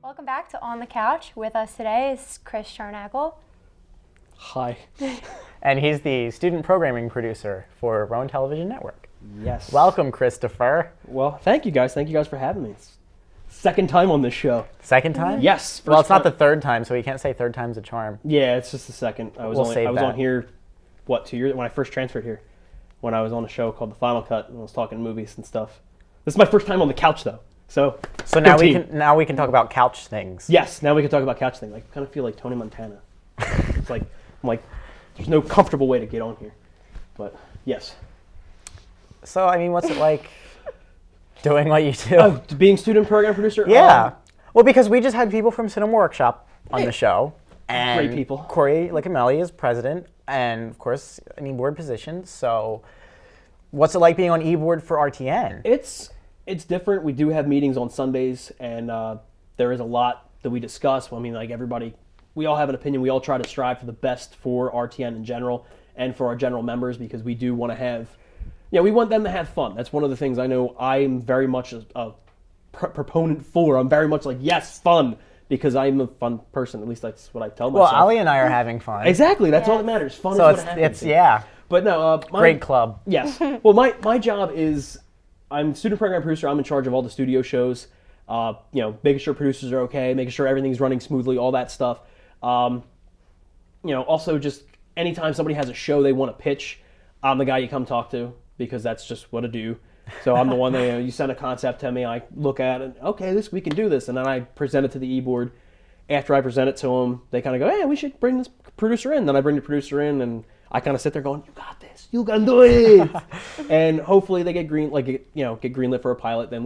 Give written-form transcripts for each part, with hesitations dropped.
Welcome back to On the Couch. With us today is Chris Schranagle. Hi. And he's the student programming producer for Rowan Television Network. Yes. Welcome, Christopher. Well, thank you guys. Thank you guys for having me. It's second time on this show. Second time? Yes. Well, it's not the third time, so we can't say third time's a charm. Yeah, it's just the second. I was We'll on here, 2 years when I first transferred here, when I was on a show called The Final Cut, and I was talking movies and stuff. This is my first time on the couch though. So now we can talk about couch things. Yes, now we can talk about couch things. I kind of feel like Tony Montana. It's like I'm like, there's no comfortable way to get on here, but yes. So I mean, what's it like doing what you do? Oh, being student program producer. Yeah. Well, because we just had people from Cinema Workshop on the show, and Great people. Corey Licamelli is president, and of course an e-board position. So, what's it like being on e-board for RTN? It's different. We do have meetings on Sundays, and there is a lot that we discuss. Well, I mean, like everybody, we all have an opinion. We all try to strive for the best for RTN in general and for our general members, because we do want to have, we want them to have fun. That's one of the things I know I'm very much a proponent for. I'm very much like, yes, fun, because I'm a fun person. At least that's what I tell myself. Well, Ali and I are having fun. Exactly. That's all that matters. Fun so is what happens. yeah. But no, Great club. Yes. Well, my job is, I'm student program producer. I'm in charge of all the studio shows. Making sure producers are okay, making sure everything's running smoothly, all that stuff. Also just anytime somebody has a show they want to pitch, I'm the guy you come talk to, because that's just what I do. So I'm the one that you send a concept to me, I look at it, okay, we can do this, and then I present it to the e-board. After I present it to them, they kind of go, hey, we should bring this producer in. Then I bring the producer in, and I kind of sit there going, you got this, you can do it. And hopefully they get greenlit for a pilot. Then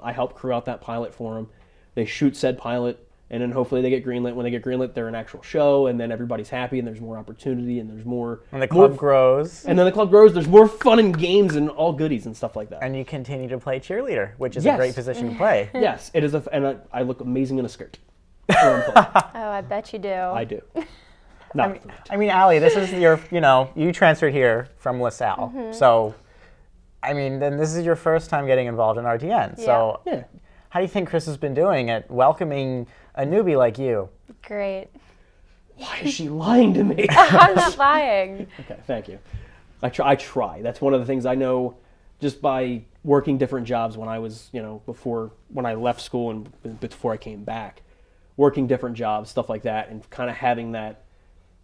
I help crew out that pilot for them. They shoot said pilot, and then hopefully they get greenlit. When they get greenlit, they're an actual show, and then everybody's happy, and there's more opportunity, and there's more. And the club grows. And then the club grows. There's more fun and games and all goodies and stuff like that. And you continue to play cheerleader, which is a great position to play. Yes, it is, and I look amazing in a skirt. Oh, I bet you do. I do. I mean, Ali, this is your, you transferred here from LaSalle. Mm-hmm. So, I mean, then this is your first time getting involved in RTN. So, yeah. How do you think Chris has been doing at welcoming a newbie like you? Great. Why is she lying to me? I'm not lying. Okay, thank you. I try. That's one of the things I know just by working different jobs when I was, when I left school and before I came back. Working different jobs, stuff like that, and kind of having that,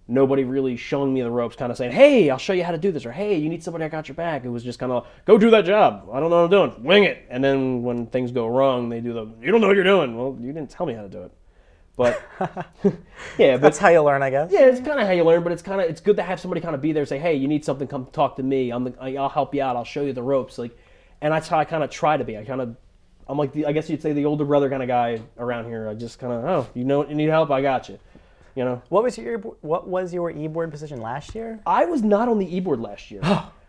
nobody really showing me the ropes, kind of saying, hey, I'll show you how to do this, or hey, you need somebody, I got your back. It was just kind of, go do that job. I don't know what I'm doing. Wing it. And then when things go wrong, they do you don't know what you're doing. Well, you didn't tell me how to do it. But, yeah. That's how you learn, I guess. Yeah, it's kind of how you learn, but it's good to have somebody kind of be there and say, hey, you need something, come talk to me. I'll help you out. I'll show you the ropes. And that's how I kind of try to be. I'm like, I guess you'd say the older brother kind of guy around here. I just kind of, you need help, I got you. What was your e-board position last year? I was not on the e-board last year.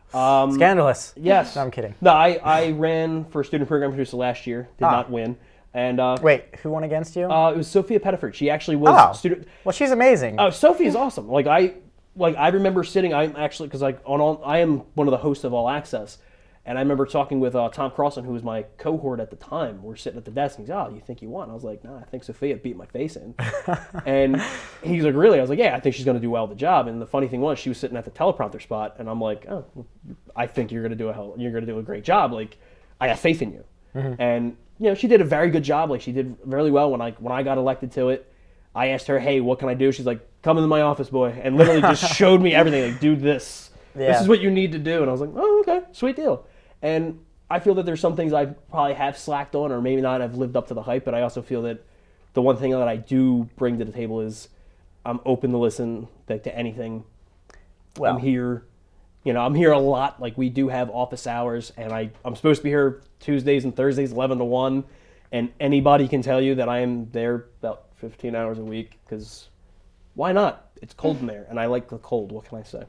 Scandalous. Yes. No, I'm kidding. No, I ran for student program producer last year. Did not win. And wait, who won against you? It was Sophia Pettiford. She actually was student. Well, she's amazing. Sophie is awesome. I remember sitting. I'm actually I am one of the hosts of All Access. And I remember talking with Tom Crossan, who was my cohort at the time. We're sitting at the desk, and he's you think you won? I was like, nah, I think Sophia beat my face in. And he's like, really? I was like, yeah, I think she's going to do well at the job. And the funny thing was, she was sitting at the teleprompter spot, and I'm like, oh, I think you're going to do a great job. I have faith in you. Mm-hmm. And she did a very good job. She did really well when I got elected to it. I asked her, hey, what can I do? She's like, come into my office, boy, and literally just showed me everything. Do this. Yeah. This is what you need to do. And I was like, oh, okay, sweet deal. And I feel that there's some things I probably have slacked on or maybe not have lived up to the hype, but I also feel that the one thing that I do bring to the table is I'm open to listen to anything. Well, I'm here. I'm here a lot. We do have office hours, and I'm supposed to be here Tuesdays and Thursdays, 11 to 1, and anybody can tell you that I am there about 15 hours a week, because why not? It's cold in there, and I like the cold. What can I say?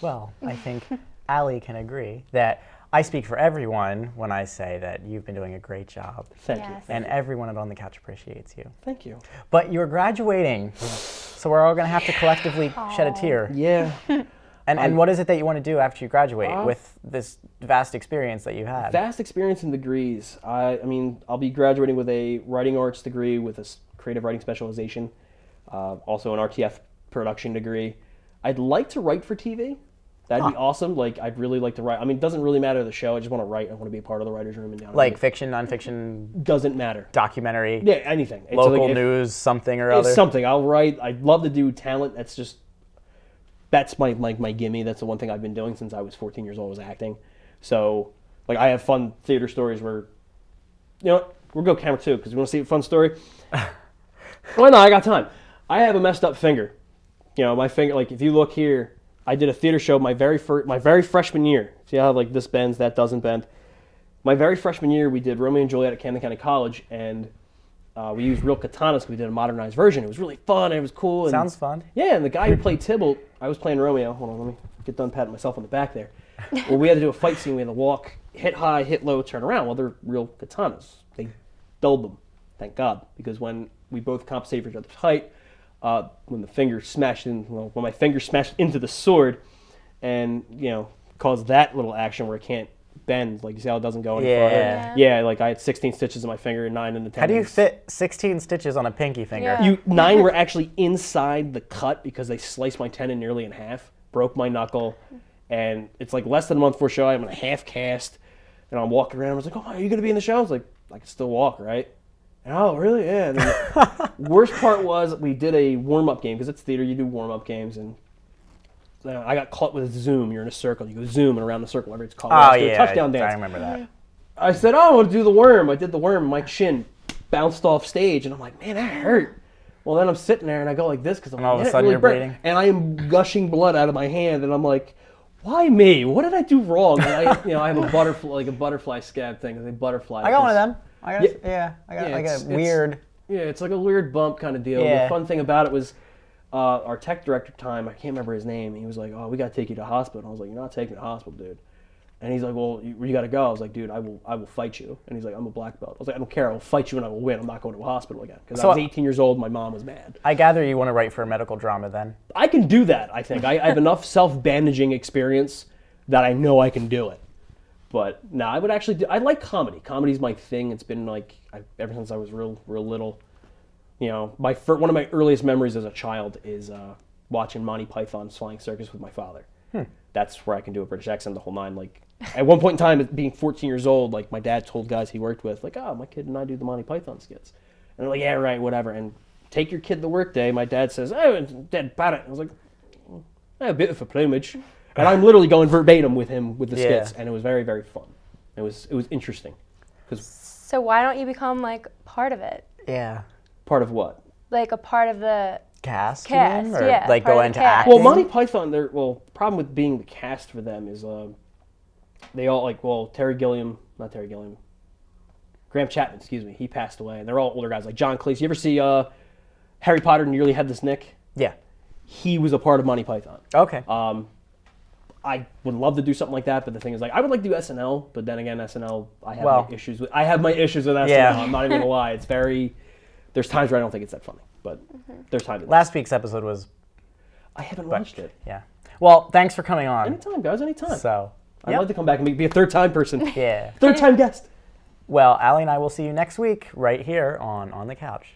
Well, I think Ali can agree that I speak for everyone when I say that you've been doing a great job. Thank you. And everyone at On the Couch appreciates you. Thank you. But you're graduating, so we're all going to have to collectively shed a tear. Yeah. And what is it that you want to do after you graduate with this vast experience that you had? Vast experience and degrees. I'll be graduating with a writing arts degree with a creative writing specialization, also an RTF production degree. I'd like to write for TV. That'd be awesome. Like, I'd really like to write. I mean, it doesn't really matter the show. I just want to write. I want to be a part of the writer's room and down. Like fiction, nonfiction, doesn't matter. documentary, Yeah, anything. It's local like news, something or other. It's something. I'll write. I'd love to do talent. That's my gimme. That's the one thing I've been doing since I was 14 years old, was acting. So, like, I have fun theater stories where, you know, we'll go camera 2 because we want to see a fun story. Well, no, I got time. I have a messed up finger. You know, my finger, like, if you look here, I did a theater show my very freshman year. See how, like, this bends, that doesn't bend. My very freshman year, we did Romeo and Juliet at Camden County College, and we used real katanas because we did a modernized version. It was really fun, and it was cool. And, Sounds fun. yeah, and the guy who played Tybalt, I was playing Romeo. Hold on, let me get done patting myself on the back there. Well, we had to do a fight scene. We had to walk, hit high, hit low, turn around. Well, they're real katanas. They dulled them, thank God, because when we both compensated for each other's height, when my finger smashed into the sword, and, you know, caused that little action where it can't bend, like, you see how it doesn't go any farther. Yeah, like, I had 16 stitches in my finger and 9 in the tendons. How do you fit 16 stitches on a pinky finger? Yeah. 9 were actually inside the cut because they sliced my tendon nearly in half, broke my knuckle, and it's like less than a month before show. I'm in a half cast, and I'm walking around. I was like, "Oh, are you gonna be in the show?" I was like, "I can still walk, right?" And, "Oh, really?" Yeah. And then worst part was we did a warm-up game because it's theater. You do warm-up games, and I got caught with zoom. You're in a circle. You go zoom and around the circle. Whatever it's called. Oh, yeah. Touchdown dance. I remember that. I said, "Oh, I want to do the worm." I did the worm. My shin bounced off stage, and I'm like, "Man, that hurt." Well, then I'm sitting there, and I go like this because I'm And all like, of a sudden you're burnt." bleeding. And I am gushing blood out of my hand, and I'm like, "Why me? What did I do wrong?" And I have a butterfly scab thing. They butterfly. I got one of them. I got Yeah, like it's- a weird. Yeah, it's like a weird bump kind of deal. Yeah. The fun thing about it was our tech director at the time, I can't remember his name. He was like, "Oh, we got to take you to hospital." I was like, "You're not taking me to hospital, dude." And he's like, "Well, you got to go." I was like, "Dude, I will fight you." And he's like, "I'm a black belt." I was like, "I don't care. I will fight you and I will win. I'm not going to a hospital again." Because I was 18 years old. My mom was mad. I gather you want to write for a medical drama then. I can do that, I think. I have enough self-bandaging experience that I know I can do it. But no, I would actually I like comedy. Comedy's my thing. It's been like ever since I was real little. You know, one of my earliest memories as a child is watching Monty Python's Flying Circus with my father. That's where I can do a British accent the whole nine. Like, at one point in time, being 14 years old, like, my dad told guys he worked with, like, "Oh, my kid and I do the Monty Python skits." And they're like, "Yeah, right, whatever." And take your kid to work day. My dad says, "Oh, dead parrot." I was like, "A bit of a plumage." And I'm literally going verbatim with him with the skits, and it was very, very fun. It was interesting. So why don't you become, like, part of it? Yeah. Part of what? Like a part of the Cast, Cast, you mean? Or yeah, like part go of the into cast. acting? Well, Monty Python, problem with being the cast for them is they all, like, Graham Chapman, excuse me, he passed away. And they're all older guys, like John Cleese. You ever see Harry Potter Nearly Headless Nick? Yeah. He was a part of Monty Python. Okay. I would love to do something like that, but the thing is, like, I would like to do SNL, but then again, SNL, I have my issues with SNL. Yeah. I'm not even gonna lie. It's there's times where I don't think it's that funny, but there's times. Last week's episode was. I haven't watched it. Yeah. Well, thanks for coming on. Anytime, guys, anytime. So. I'd like to come back and be a third-time person. Yeah. Third-time guest. Well, Allie and I will see you next week right here on the Couch.